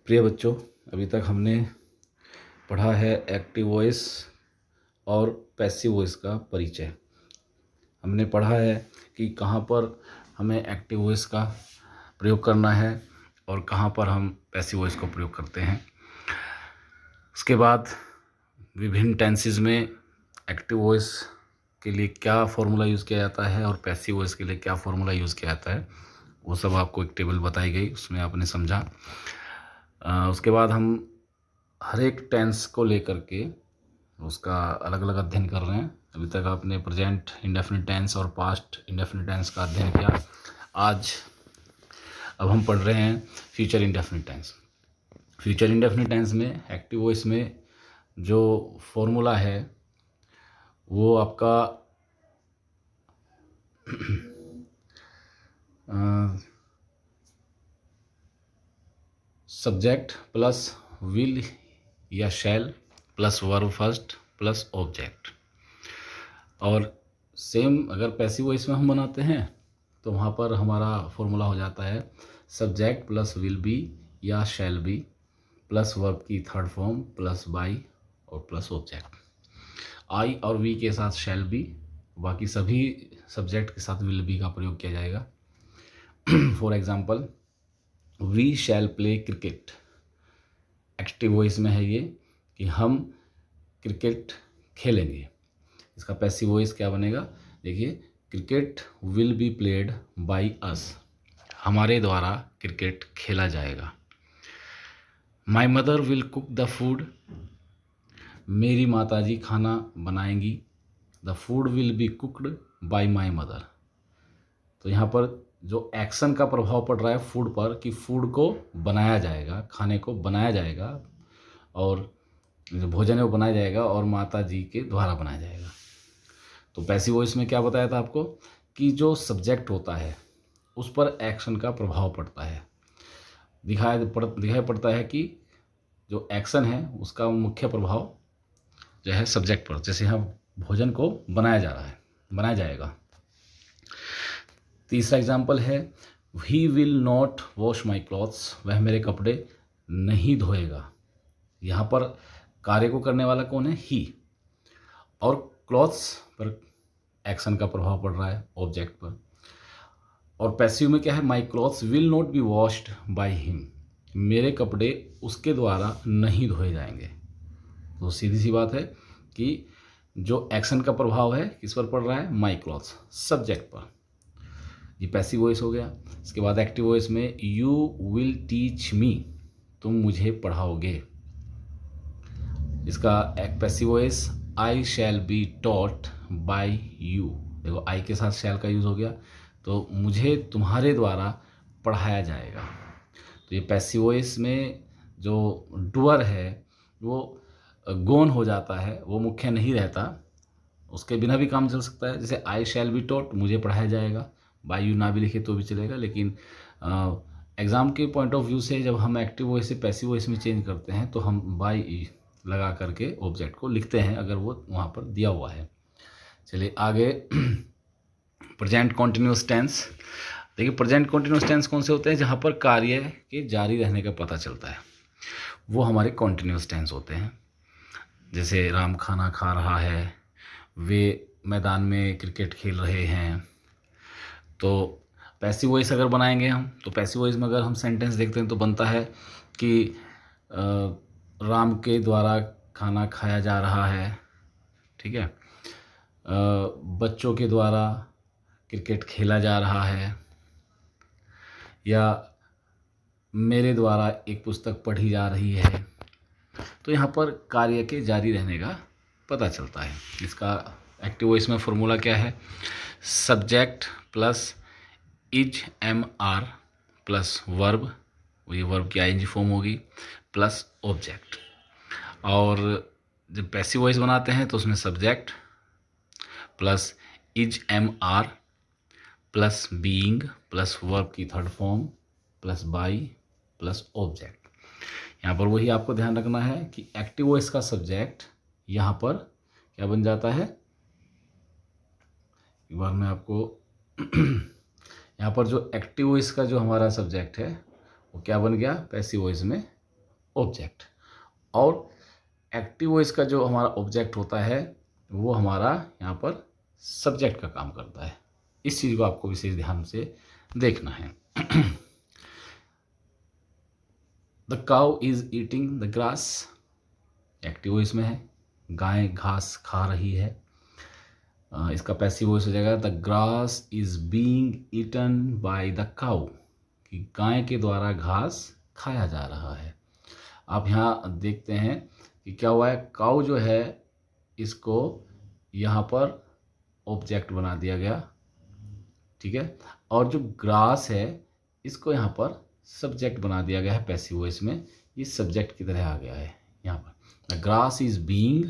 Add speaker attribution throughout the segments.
Speaker 1: प्रिय बच्चों, अभी तक हमने पढ़ा है एक्टिव वॉइस और पैसिव वॉइस का परिचय। हमने पढ़ा है कि कहाँ पर हमें एक्टिव वॉइस का प्रयोग करना है और कहाँ पर हम पैसिव वॉइस को प्रयोग करते हैं। उसके बाद विभिन्न टेंसेस में एक्टिव वॉइस के लिए क्या फॉर्मूला यूज़ किया जाता है और पैसिव वॉइस के लिए क्या फॉर्मूला यूज़ किया जाता है, वो सब आपको एक टेबल बताई गई, उसमें आपने समझा। उसके बाद हम हर एक टेंस को लेकर के उसका अलग अलग अध्ययन कर रहे हैं। अभी तक आपने प्रेजेंट इंडेफिनिट टेंस और पास्ट इंडेफिनिट टेंस का अध्ययन किया। अब हम पढ़ रहे हैं future indefinite tense. Future indefinite tense में एक्टिव वॉइस में जो फॉर्मूला है वो आपका सब्जेक्ट प्लस विल या शैल plus verb first plus object. और सेम अगर पैसिव वॉइस में हम बनाते हैं तो वहाँ पर हमारा फॉर्मूला हो जाता है सब्जेक्ट प्लस विल बी या शैल बी प्लस वर्ब की थर्ड फॉर्म प्लस बाई और प्लस ऑब्जेक्ट। आई और वी के साथ शैल बी, बाकी सभी सब्जेक्ट के साथ विल बी का प्रयोग किया जाएगा। For example, we shall play cricket. Active voice में है ये कि हम क्रिकेट खेलेंगे। इसका पैसिव वॉइस क्या बनेगा, देखिए, cricket will be played by us. हमारे द्वारा क्रिकेट खेला जाएगा। My mother will cook the food. मेरी माताजी खाना बनाएंगी। The food will be cooked bye my mother. तो यहाँ पर जो एक्शन का प्रभाव पड़ रहा है फूड पर कि फूड को बनाया जाएगा, खाने को बनाया जाएगा और जो भोजन है वो बनाया जाएगा और माता जी के द्वारा बनाया जाएगा। तो पैसिव वॉइस में क्या बताया था आपको कि जो सब्जेक्ट होता है उस पर एक्शन का प्रभाव पड़ता है। दिखाई पड़ता है कि जो एक्शन है उसका मुख्य प्रभाव जो है सब्जेक्ट पर, जैसे हम भोजन को बनाया जाएगा। तीसरा एग्जाम्पल है he will not wash my clothes. वह मेरे कपड़े नहीं धोएगा। यहाँ पर कार्य को करने वाला कौन है, ही, और क्लॉथ्स पर एक्शन का प्रभाव पड़ रहा है ऑब्जेक्ट पर। और पैसिव में क्या है, माई clothes will not be washed by him. मेरे कपड़े उसके द्वारा नहीं धोए जाएंगे। तो सीधी सी बात है कि जो एक्शन का प्रभाव है किस पर पड़ रहा है, माई क्लॉथ्स, सब्जेक्ट पर। ये पैसिव वॉइस हो गया। इसके बाद एक्टिव वॉइस में यू विल टीच मी। तुम मुझे पढ़ाओगे। इसका एक passive voice I shall be taught by you. देखो, आई के साथ शैल का यूज़ हो गया, तो मुझे तुम्हारे द्वारा पढ़ाया जाएगा। तो ये पैसिव वॉइस में जो डूअर है वो गौन हो जाता है, वो मुख्य नहीं रहता, उसके बिना भी काम चल सकता है। जैसे आई शैल बी टॉट, मुझे पढ़ाया जाएगा, बाय यू ना भी लिखे तो भी चलेगा। लेकिन एग्ज़ाम के पॉइंट ऑफ व्यू से जब हम एक्टिव वॉइस से पैसिव वॉइस में चेंज करते हैं तो हम बाय लगा करके ऑब्जेक्ट को लिखते हैं अगर वो वहाँ पर दिया हुआ है। चलिए आगे, प्रेजेंट कॉन्टिन्यूस टेंस। देखिए, प्रेजेंट कॉन्टिन्यूस टेंस कौन से होते हैं, जहाँ पर कार्य के जारी रहने का पता चलता है, वो हमारे कॉन्टिन्यूस टेंस होते हैं। जैसे राम खाना खा रहा है, वे मैदान में क्रिकेट खेल रहे हैं। तो पैसिव वॉइस अगर बनाएंगे हम, तो पैसिव वॉइस में अगर हम सेंटेंस देखते हैं तो बनता है कि राम के द्वारा खाना खाया जा रहा है, ठीक है, बच्चों के द्वारा क्रिकेट खेला जा रहा है, या मेरे द्वारा एक पुस्तक पढ़ी जा रही है। तो यहाँ पर कार्य के जारी रहने का पता चलता है। इसका एक्टिव वॉइस में फॉर्मूला क्या है, subject plus is am are plus verb, ये वर्ब की आईएनजी फॉर्म होगी, प्लस ऑब्जेक्ट। और जब पैसिव वॉइस बनाते हैं तो उसमें subject plus is am are plus being plus verb की third form plus by plus object. यहाँ पर वही आपको ध्यान रखना है कि एक्टिव वॉइस का सब्जेक्ट यहाँ पर क्या बन जाता है। एक बार मैं आपको यहाँ पर जो एक्टिव वॉइस का जो हमारा सब्जेक्ट है वो क्या बन गया पैसिव वॉइस में, ऑब्जेक्ट। और एक्टिव वॉइस का जो हमारा ऑब्जेक्ट होता है वो हमारा यहाँ पर सब्जेक्ट का काम करता है। इस चीज़ को आपको विशेष ध्यान से देखना है। The cow is eating the grass, active voice में है, गाय घास खा रही है। इसका पैसिव वॉइस हो जाएगा the grass is being eaten by the cow, कि गाय के द्वारा घास खाया जा रहा है। आप यहाँ देखते हैं कि क्या हुआ है, काउ जो है इसको यहाँ पर ऑब्जेक्ट बना दिया गया, ठीक है, और जो ग्रास है इसको यहाँ पर सब्जेक्ट बना दिया गया है पैसिव वॉइस में। ये सब्जेक्ट की तरह आ गया है यहाँ पर, the grass is being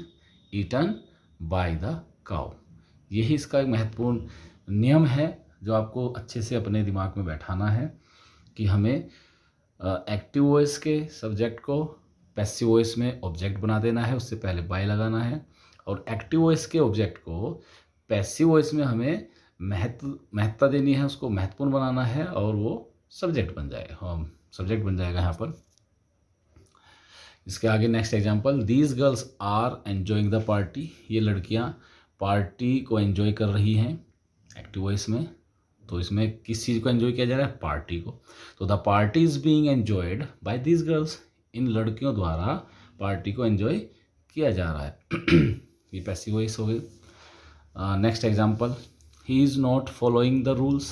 Speaker 1: eaten by the cow. यही इसका एक महत्वपूर्ण नियम है जो आपको अच्छे से अपने दिमाग में बैठाना है कि हमें एक्टिव वॉइस के सब्जेक्ट को पैसिव वॉइस में ऑब्जेक्ट बना देना है, उससे पहले बाय लगाना है, और एक्टिव वॉइस के ऑब्जेक्ट को पैसिव वॉइस में हमें महत्ता देनी है, उसको महत्वपूर्ण बनाना है और वो सब्जेक्ट बन जाएगा, सब्जेक्ट बन जाएगा यहाँ पर। इसके आगे next example, these girls are enjoying the party, ये लड़कियाँ पार्टी को एंजॉय कर रही हैं एक्टिव वॉइस में। तो इसमें किस चीज़ को एंजॉय किया जा रहा है, पार्टी को। तो the party is being enjoyed by these girls, इन लड़कियों द्वारा पार्टी को एंजॉय किया जा रहा है। ये पैसिव वॉइस हो गई। Next example, he is not following the rules,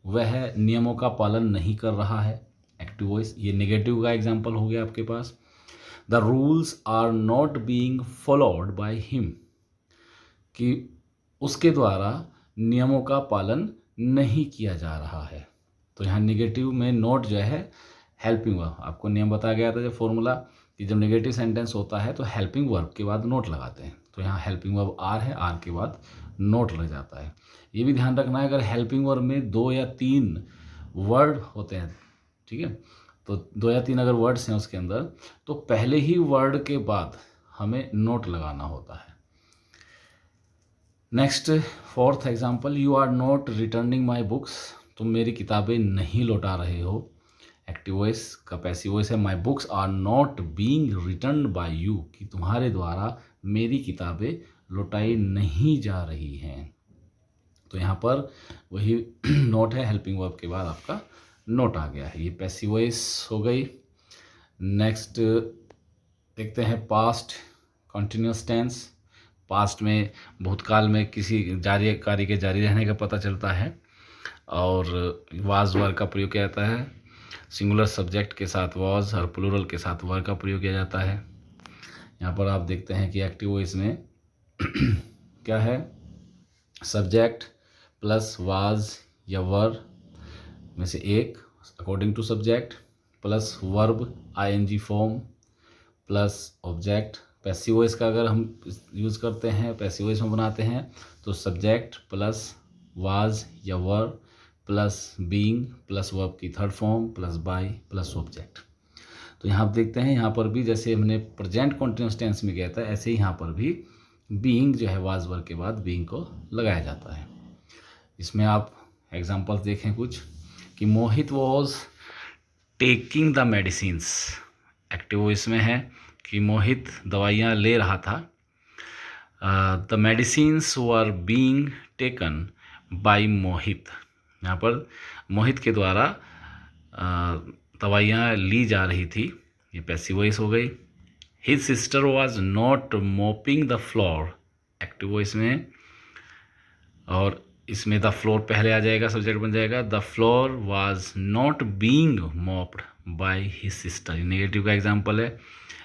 Speaker 1: वह नियमों का पालन नहीं कर रहा है, एक्टिव वॉइस। ये नेगेटिव का एग्जांपल हो गया आपके पास। The rules are not being followed by him, कि उसके द्वारा नियमों का पालन नहीं किया जा रहा है। तो यहाँ नेगेटिव में नोट जो है हेल्पिंग वर्ब, आपको नियम बताया गया था जब फॉर्मूला कि जब नेगेटिव सेंटेंस होता है तो हेल्पिंग वर्ब के बाद नोट लगाते हैं। तो यहाँ हेल्पिंग वर्ब आर है, आर के बाद नोट लग जाता है। ये भी ध्यान रखना है, अगर हेल्पिंग वर्ब में 2 या 3 वर्ड होते हैं, ठीक है, तो 2 या 3 अगर वर्ड्स हैं उसके अंदर, तो पहले ही वर्ड के बाद हमें नोट लगाना होता है। Next fourth example, you are not returning my books, तुम मेरी किताबें नहीं लौटा रहे हो, एक्टिव वॉइस का पैसिव वॉइस है my books are not being return by you, कि तुम्हारे द्वारा मेरी किताबें लौटाई नहीं जा रही हैं। तो यहाँ पर वही नोट है, हेल्पिंग वर्ब के बाद आपका नोट आ गया है, ये पैसिव वॉइस हो गई। नेक्स्ट देखते हैं पास्ट कॉन्टिन्यूस टेंस। पास्ट में भूतकाल में किसी जारी कार्य के जारी रहने का पता चलता है, और वाज वर्ग का प्रयोग किया जाता है। सिंगुलर सब्जेक्ट के साथ वाज और प्लूरल के साथ वर्ग का प्रयोग किया जाता है। यहाँ पर आप देखते हैं कि एक्टिव वॉइस में क्या है, सब्जेक्ट प्लस वाज या वर्ब में से एक according to subject, plus verb ING form, plus object. Passive voice का अगर हम यूज़ करते हैं, पैसिव वॉइस में बनाते हैं, तो सब्जेक्ट प्लस वाज या were plus being plus verb की third form plus by plus object. तो यहाँ आप देखते हैं, यहाँ पर भी जैसे हमने प्रेजेंट कॉन्टिन्यूस टेंस में किया था, ऐसे ही यहाँ पर भी बीइंग जो है वाज वर्ब के बाद बीइंग को लगाया जाता है। इसमें आप एग्जांपल्स देखें कुछ, कि Mohit was taking the medicines, active voice में है कि मोहित दवाइयाँ ले रहा था। The medicines were being taken by Mohit, यहाँ पर मोहित के द्वारा दवाइयाँ ली जा रही थी, ये पैसिव वॉइस हो गई। His sister was not mopping the floor, active voice में, और इसमें द फ्लोर पहले आ जाएगा, सब्जेक्ट बन जाएगा। The floor was not being mopped by his sister, negative का एग्जाम्पल है।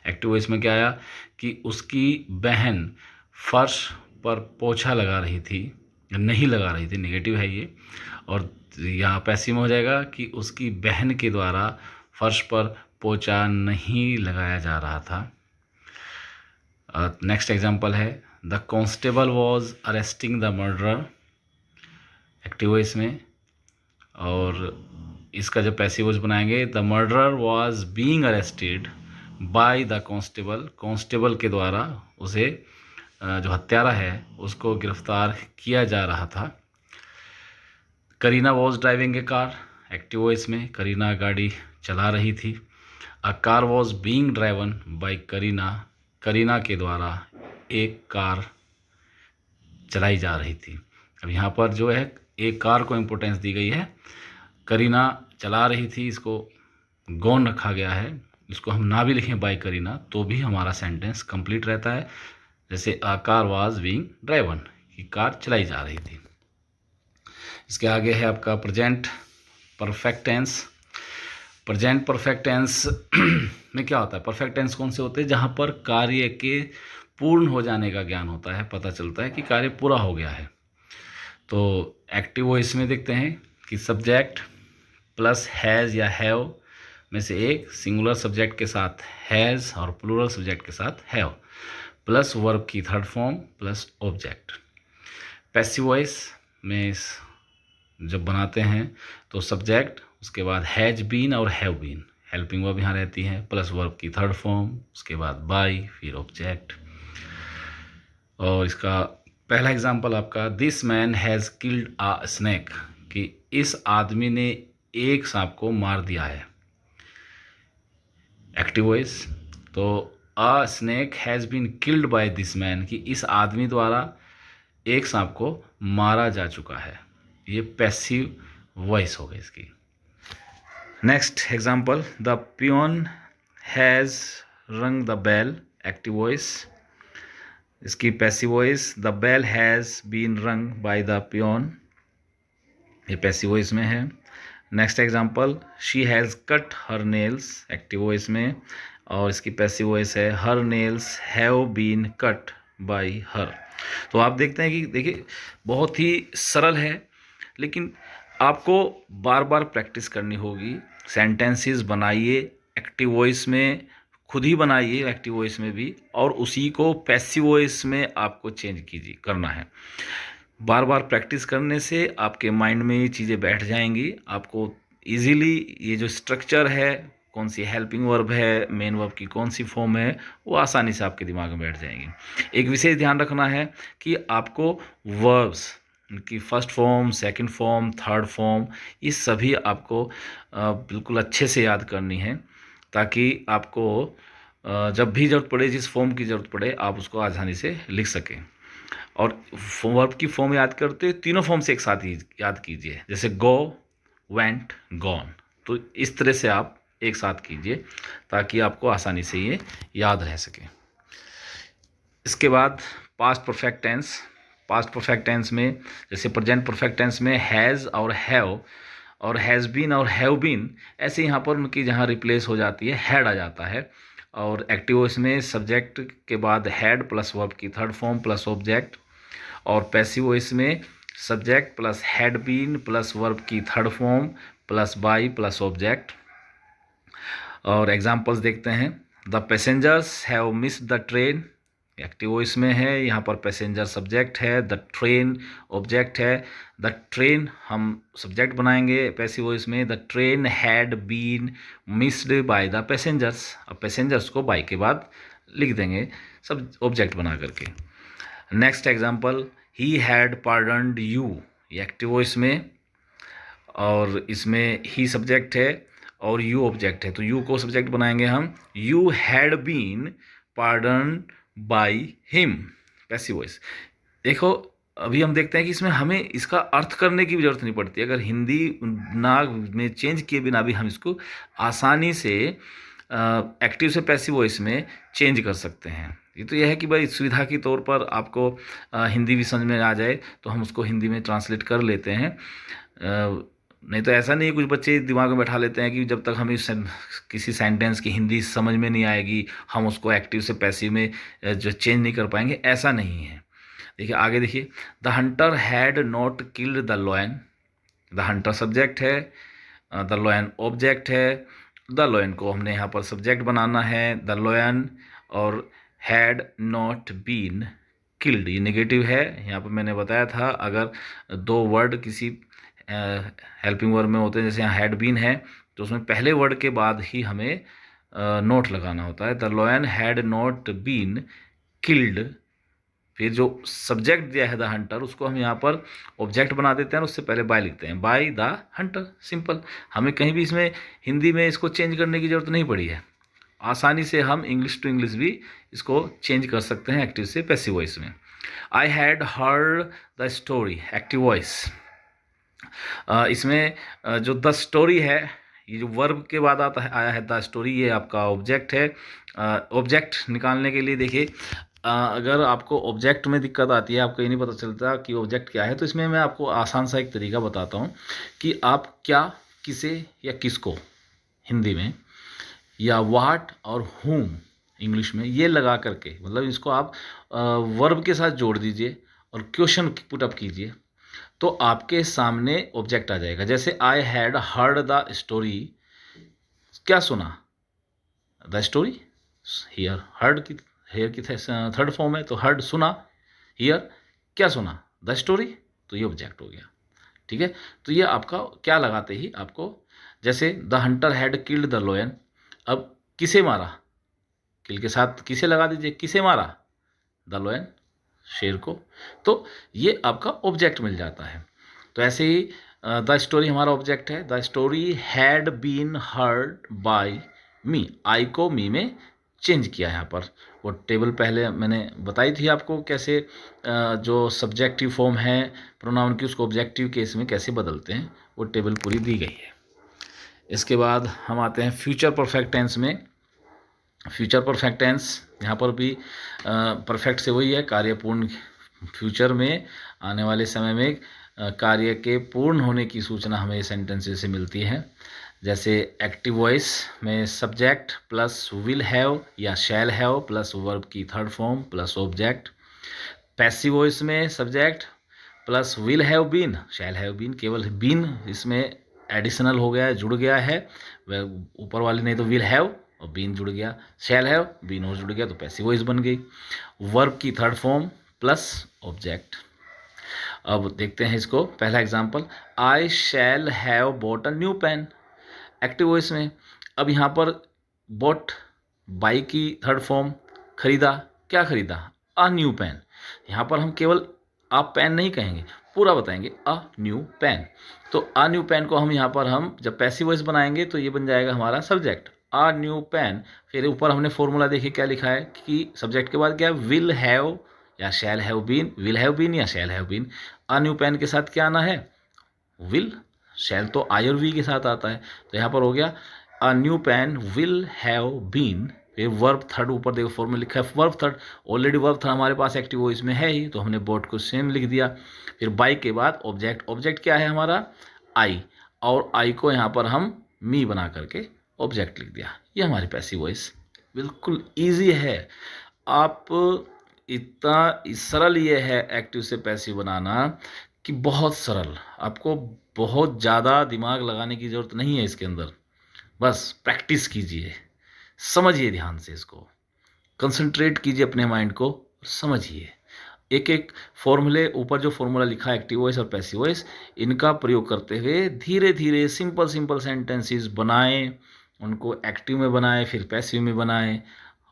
Speaker 1: एक्टिव वॉइस में क्या आया कि उसकी बहन फर्श पर पोछा लगा रही थी, नहीं लगा रही थी, नेगेटिव है ये। और यहाँ पैसिव में हो जाएगा कि उसकी बहन के द्वारा फर्श पर पोछा नहीं लगाया जा रहा था। नेक्स्ट एग्जाम्पल है, the constable was arresting the murderer, active voice में, और इसका जब पैसिव वॉइस बनाएंगे, the murderer was being arrested by the constable, constable के द्वारा उसे जो हत्यारा है उसको गिरफ्तार किया जा रहा था। Kareena was driving A car, active voice में, करीना गाड़ी चला रही थी। A car was being driven by Kareena, Kareena के द्वारा एक कार चलाई जा रही थी। अब यहाँ पर जो है एक कार को इम्पोर्टेंस दी गई है, करीना चला रही थी, इसको गौन रखा गया है। इसको हम ना भी लिखें बाय करीना तो भी हमारा सेंटेंस कंप्लीट रहता है। जैसे a car was being driven, कि कार चलाई जा रही थी। इसके आगे है आपका present perfect tense. Present perfect tense में क्या होता है? परफेक्ट टेंस कौन से होते हैं? जहाँ पर कार्य के पूर्ण हो जाने का ज्ञान होता है, पता चलता है कि कार्य पूरा हो गया है। तो एक्टिव वॉइस में देखते हैं कि सब्जेक्ट प्लस हैज़ या हैव में से एक, सिंगुलर सब्जेक्ट के साथ हैज़ और प्लूरल सब्जेक्ट के साथ हैव, प्लस वर्ब की third form plus object. Passive voice में जब बनाते हैं तो सब्जेक्ट, उसके बाद हैज बीन और हैव बीन, हेल्पिंग वर्ब यहाँ रहती है, प्लस वर्ब की थर्ड फॉर्म, उसके बाद बाय, फिर ऑब्जेक्ट। और इसका पहला एग्जांपल आपका, this man has killed a snake, कि इस आदमी ने एक सांप को मार दिया है। एक्टिव वॉइस, तो a snake has been killed by this man, कि इस आदमी द्वारा एक सांप को मारा जा चुका है। ये पैसिव वॉइस हो गई इसकी। Next example, the peon has rung the bell. Active voice, इसकी passive voice, the bell has been rung by the peon, ये पैसिव वॉइस में है। Next example, she has cut her nails. Active voice में, और इसकी passive voice है, her nails have been cut by her. तो आप देखते हैं कि देखिए बहुत ही सरल है, लेकिन आपको बार बार प्रैक्टिस करनी होगी। सेंटेंसेस बनाइए एक्टिव वॉइस में, खुद ही बनाइए एक्टिव वॉइस में भी, और उसी को पैसिव वॉइस में आपको चेंज कीजिए, करना है। बार बार प्रैक्टिस करने से आपके माइंड में ये चीज़ें बैठ जाएंगी। आपको इजीली ये जो स्ट्रक्चर है, कौन सी हेल्पिंग वर्ब है, मेन वर्ब की कौन सी फॉर्म है, वो आसानी से आपके दिमाग में बैठ जाएंगी। एक विशेष ध्यान रखना है कि आपको वर्ब्स की first form, second form, third form, ये सभी आपको बिल्कुल अच्छे से याद करनी है, ताकि आपको जब भी ज़रूरत पड़े, जिस फॉर्म की ज़रूरत पड़े, आप उसको आसानी से लिख सकें। और वर्ब की फॉर्म याद करते हुए तीनों फॉर्म से एक साथ ही याद कीजिए, जैसे गो, वेंट, गॉन। तो इस तरह से आप एक साथ कीजिए ताकि आपको आसानी से ये याद रह सके। इसके बाद past perfect tense. Past perfect tense में जैसे प्रेजेंट परफेक्ट टेंस में हैज़ और हैव और हैज़ बीन और हैव बीन, ऐसे यहाँ पर उनकी जहाँ रिप्लेस हो जाती है हैड आ जाता है। और एक्टिव वॉइस में सब्जेक्ट के बाद हैड प्लस वर्ब की थर्ड फॉर्म प्लस ऑब्जेक्ट। और पैसिव वॉइस में subject plus had been plus verb की third form plus by plus object. और एग्जांपल्स देखते हैं, the passengers have missed the train. Active voice में है, यहाँ पर पैसेंजर सब्जेक्ट है, द ट्रेन ऑब्जेक्ट है। द ट्रेन हम सब्जेक्ट बनाएंगे पैसिव वॉइस में, the train had been missed by the passengers. अब पैसेंजर्स को बाय के बाद लिख देंगे सब ऑब्जेक्ट बना करके। Next example, he had pardoned you, ये एक्टिव वॉइस में, और इसमें ही सब्जेक्ट है और यू ऑब्जेक्ट है, तो यू को सब्जेक्ट बनाएंगे हम, you had been pardon by him, passive voice. देखो अभी हम देखते हैं कि इसमें हमें इसका अर्थ करने की भी जरूरत नहीं पड़ती। अगर हिंदी ना में चेंज किए बिना भी हम इसको आसानी से एक्टिव से पैसिव वॉइस में चेंज कर सकते हैं। ये तो यह है कि भाई सुविधा के तौर पर आपको हिंदी भी समझ में आ जाए तो हम उसको हिंदी में ट्रांसलेट कर लेते हैं। नहीं तो ऐसा नहीं, कुछ बच्चे दिमाग में बैठा लेते हैं कि जब तक हमें किसी सेंटेंस की हिंदी समझ में नहीं आएगी हम उसको एक्टिव से पैसिव में जो चेंज नहीं कर पाएंगे, ऐसा नहीं है। देखिए आगे देखिए, the Hunter had not killed the lion. The Hunter subject है, द लॉयन ऑब्जेक्ट है। द लॉयन को हमने यहाँ पर सब्जेक्ट बनाना है, द लॉयन, और हैड नॉट बीन किल्ड ये नेगेटिव है। यहाँ पर मैंने बताया था अगर दो वर्ड किसी हेल्पिंग वर्ब में होते हैं, जैसे यहाँ हैड बीन है, तो उसमें पहले वर्ड के बाद ही हमें नोट लगाना होता है। The lion had not been killed फिर जो सब्जेक्ट दिया है द हंटर, उसको हम यहाँ पर ऑब्जेक्ट बना देते हैं और उससे पहले बाय लिखते हैं, बाय द हंटर, सिंपल। हमें कहीं भी इसमें हिंदी में इसको चेंज करने की ज़रूरत नहीं पड़ी है। आसानी से हम इंग्लिश टू इंग्लिश भी इसको चेंज कर सकते हैं एक्टिव से पैसिव वॉइस में। I had heard the story, active voice. इसमें जो द स्टोरी है, ये जो वर्ब के बाद आता है, आया है द स्टोरी, ये आपका ऑब्जेक्ट है। ऑब्जेक्ट निकालने के लिए देखिए, अगर आपको ऑब्जेक्ट में दिक्कत आती है, आपको ये नहीं पता चलता कि ऑब्जेक्ट क्या है, तो इसमें मैं आपको आसान सा एक तरीका बताता हूँ कि आप क्या, किसे या किसको हिंदी में, या व्हाट और whom इंग्लिश में, ये लगा करके, मतलब इसको आप वर्ब के साथ जोड़ दीजिए और क्वेश्चन पुटअप कीजिए, तो आपके सामने ऑब्जेक्ट आ जाएगा। जैसे I had heard the story, क्या सुना, द स्टोरी। हियर हर्ड की, हेयर की थर्ड फॉर्म है, तो हर्ड सुना, हियर क्या सुना, द स्टोरी, तो ये ऑब्जेक्ट हो गया। ठीक है, तो ये आपका क्या लगाते ही आपको, जैसे the Hunter had killed the लोयन, अब किसे मारा, किल के साथ किसे लगा दीजिए, किसे मारा, द लोयन, शेर को, तो ये आपका ऑब्जेक्ट मिल जाता है। तो ऐसे ही द स्टोरी हमारा ऑब्जेक्ट है, the story had been heard by me, I को मी में चेंज किया है यहाँ पर। वो टेबल पहले मैंने बताई थी आपको कैसे जो सब्जेक्टिव फॉर्म है प्रोनाउन की, उसको ऑब्जेक्टिव केस में कैसे बदलते हैं, वो टेबल पूरी दी गई है। इसके बाद हम आते हैं फ्यूचर परफेक्ट टेंस में। फ्यूचर परफेक्ट टेंस यहाँ पर भी परफेक्ट से वही है, कार्यपूर्ण, फ्यूचर में आने वाले समय में कार्य के पूर्ण होने की सूचना हमें ये सेंटेंसेस से मिलती है। जैसे एक्टिव वॉइस में सब्जेक्ट प्लस विल हैव या शैल हैव प्लस वर्ब की third form plus object. Passive voice में subject plus will have been, shall have been, केवल बीन इसमें एडिशनल हो गया है, जुड़ गया है, वह ऊपर वाली नहीं तो विल हैव और बीन जुड़ गया, शैल हैव बीन और जुड़ गया, तो पैसिव वॉइस बन गई। वर्ब की थर्ड फॉर्म प्लस ऑब्जेक्ट। अब देखते हैं इसको, पहला example, I shall have bought a new pen, active voice में। अब यहाँ पर बॉट, बाई की थर्ड फॉर्म, खरीदा, क्या खरीदा, अ न्यू पेन। यहाँ पर हम केवल अ पेन नहीं कहेंगे, पूरा बताएंगे, अ न्यू पेन। तो अ न्यू पेन को हम यहाँ पर, हम जब पैसिव वॉइस बनाएंगे तो ये बन जाएगा हमारा सब्जेक्ट, अ न्यू पेन। फिर ऊपर हमने फॉर्मूला देखिए क्या लिखा है कि सब्जेक्ट के बाद क्या, विल हैव या shall have been, will have been या shall have been. A new pen के साथ क्या आना है, विल, शैल तो आई और वी के साथ आता है, तो यहाँ पर हो गया a new pen will have been. फिर वर्ब थर्ड, ऊपर देखो फॉर्म में लिखा है verb third, already verb third हमारे पास एक्टिव वॉइस में है ही, तो हमने बॉट को सेम लिख दिया। फिर बाई के बाद ऑब्जेक्ट, ऑब्जेक्ट क्या है हमारा, आई, और आई को यहाँ पर हम मी बना करके ऑब्जेक्ट लिख दिया। ये हमारी पैसिव वॉइस, बिल्कुल ईजी है। आप इतना सरल ये है एक्टिव से पैसिव बनाना कि बहुत सरल, आपको बहुत ज़्यादा दिमाग लगाने की ज़रूरत नहीं है इसके अंदर, बस प्रैक्टिस कीजिए, समझिए ध्यान से, इसको कंसंट्रेट कीजिए अपने माइंड को, समझिए एक एक फॉर्मूले, ऊपर जो फॉर्मूला लिखा है एक्टिव वॉइस और पैसिव वॉइस, इनका प्रयोग करते हुए धीरे धीरे सिंपल सिंपल सेंटेंसेस बनाएं, उनको एक्टिव में बनाएं, फिर पैसिव में बनाएं,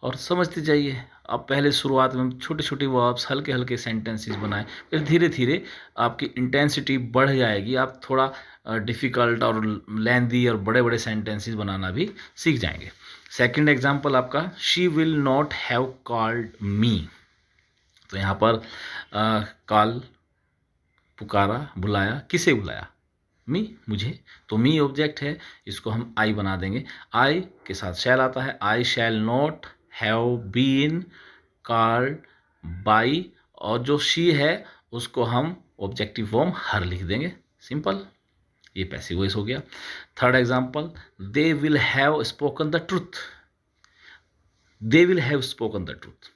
Speaker 1: और समझते जाइए। आप पहले शुरुआत में छोटे छोटे वर्ब्स, हल्के हल्के सेंटेंसेस बनाएं, फिर धीरे धीरे आपकी इंटेंसिटी बढ़ जाएगी, आप थोड़ा डिफ़िकल्ट और लेंदी और बड़े बड़े सेंटेंसेस बनाना भी सीख जाएंगे। सेकंड एग्जांपल आपका, she will not have called me. तो यहाँ पर कॉल, पुकारा, बुलाया, किसे बुलाया, मी, मुझे, तो मी ऑब्जेक्ट है, इसको हम आई बना देंगे। आई के साथ शैल आता है, I shall not have been called by, और जो शी है उसको हम ऑब्जेक्टिव फॉर्म हर लिख देंगे, सिंपल। ये पैसिव वॉइस हो गया। Third example, they will have spoken the truth, they will have spoken the truth,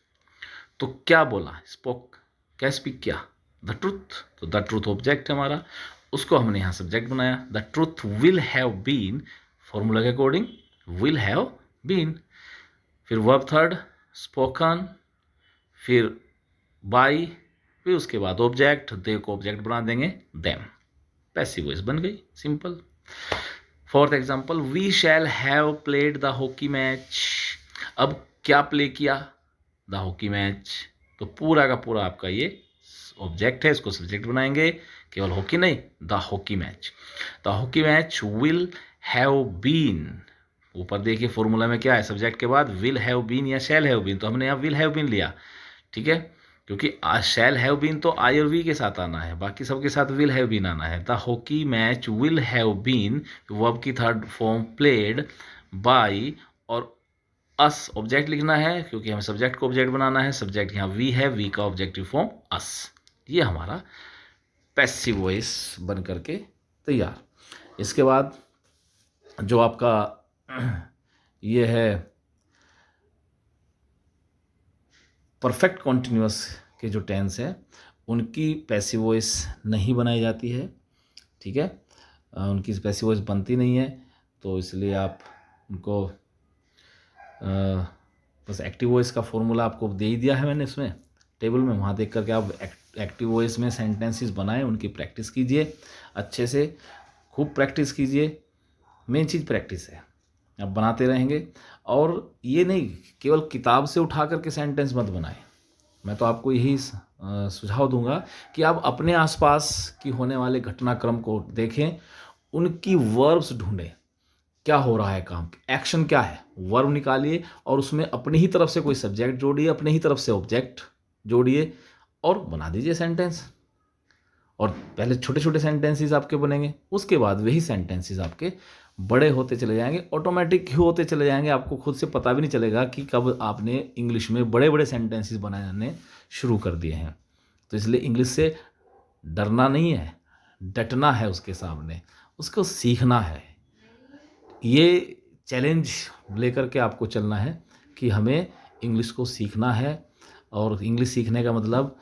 Speaker 1: तो क्या बोला, स्पोक, क्या स्पीक किया, द ट्रूथ, तो द ट्रूथ ऑब्जेक्ट है हमारा, उसको हमने यहाँ सब्जेक्ट बनाया। The truth will have been, formula के अकॉर्डिंग विल हैव बीन। फिर वर्ब थर्ड, स्पोकन, फिर बाई, फिर उसके बाद ऑब्जेक्ट, दे को ऑब्जेक्ट बना देंगे, देम, पैसिव वॉइस बन गई, simple. Fourth example, we shall have played the hockey match. अब क्या प्ले किया, द हॉकी मैच, तो पूरा का पूरा आपका ये ऑब्जेक्ट है, इसको सब्जेक्ट बनाएंगे। केवल हॉकी नहीं, the hockey match, the hockey match will have been. ऊपर देखिए फॉर्मूला में क्या है, सब्जेक्ट के बाद विल हैव बीन या शैल हैव बीन, तो हमने यहाँ विल हैव बीन लिया, ठीक है, क्योंकि शैल हैव बीन तो आई और वी के साथ आना है, बाकी सबके साथ विल हैव बीन आना है। The hockey match will have been, verb की थर्ड फॉर्म प्लेड बाय, और अस ऑब्जेक्ट लिखना है क्योंकि हमें सब्जेक्ट को ऑब्जेक्ट बनाना है। सब्जेक्ट यहाँ वी है, वी का ऑब्जेक्टिव फॉर्म अस। ये हमारा पैसिव वॉइस बन करके तैयार। इसके बाद जो आपका ये है परफेक्ट कॉन्टिन्यूअस के जो टेंस है उनकी पैसिव वॉइस नहीं बनाई जाती है, ठीक है, उनकी पैसिव वॉइस बनती नहीं है, तो इसलिए आप उनको बस एक्टिव वॉइस का फॉर्मूला आपको दे ही दिया है मैंने इसमें टेबल में, वहाँ देख करके आप एक्टिव वॉइस में सेंटेंसेस बनाएं, उनकी प्रैक्टिस कीजिए अच्छे से, खूब प्रैक्टिस कीजिए। मेन चीज़ प्रैक्टिस है, आप बनाते रहेंगे। और ये नहीं केवल किताब से उठा करके सेंटेंस मत बनाएं, मैं तो आपको यही सुझाव दूंगा कि आप अपने आसपास की होने वाले घटनाक्रम को देखें, उनकी वर्ब्स ढूंढें, क्या हो रहा है काम, एक्शन क्या है, वर्ब निकालिए और उसमें अपनी ही तरफ से कोई सब्जेक्ट जोड़िए, अपने ही तरफ से ऑब्जेक्ट जोड़िए और बना दीजिए सेंटेंस। और पहले छोटे छोटे सेंटेंसेस आपके बनेंगे, उसके बाद वही सेंटेंसेस आपके बड़े होते चले जाएंगे, ऑटोमेटिक होते चले जाएंगे, आपको खुद से पता भी नहीं चलेगा कि कब आपने इंग्लिश में बड़े बड़े सेंटेंसेस बनाने शुरू कर दिए हैं। तो इसलिए इंग्लिश से डरना नहीं है, डटना है उसके सामने, उसको सीखना है। ये चैलेंज लेकर के आपको चलना है कि हमें इंग्लिश को सीखना है, और इंग्लिश सीखने का मतलब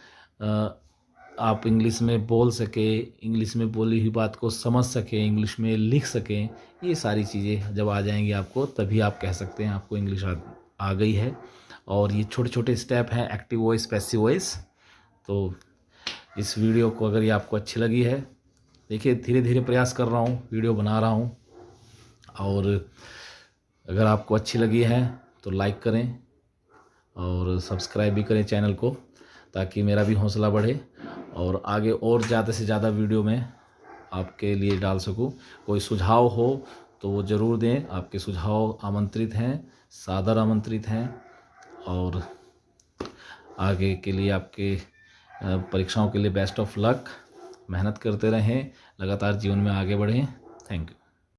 Speaker 1: आप इंग्लिश में बोल सकें, इंग्लिश में बोली हुई बात को समझ सकें, इंग्लिश में लिख सकें। ये सारी चीज़ें जब आ जाएंगी आपको, तभी आप कह सकते हैं आपको इंग्लिश आ गई है। और ये छोटे छोटे स्टेप हैं एक्टिव वॉइस, पैसिव वॉइस। तो इस वीडियो को अगर ये आपको अच्छी लगी है, देखिए धीरे धीरे प्रयास कर रहा हूँ, वीडियो बना रहा हूँ, और अगर आपको अच्छी लगी है तो लाइक करें और सब्सक्राइब भी करें चैनल को, ताकि मेरा भी हौसला बढ़े और आगे और ज़्यादा से ज़्यादा वीडियो में आपके लिए डाल सकूं। कोई सुझाव हो तो वो ज़रूर दें, आपके सुझाव आमंत्रित हैं, सादर आमंत्रित हैं। और आगे के लिए आपके परीक्षाओं के लिए बेस्ट ऑफ लक, मेहनत करते रहें, लगातार जीवन में आगे बढ़ें। Thank you.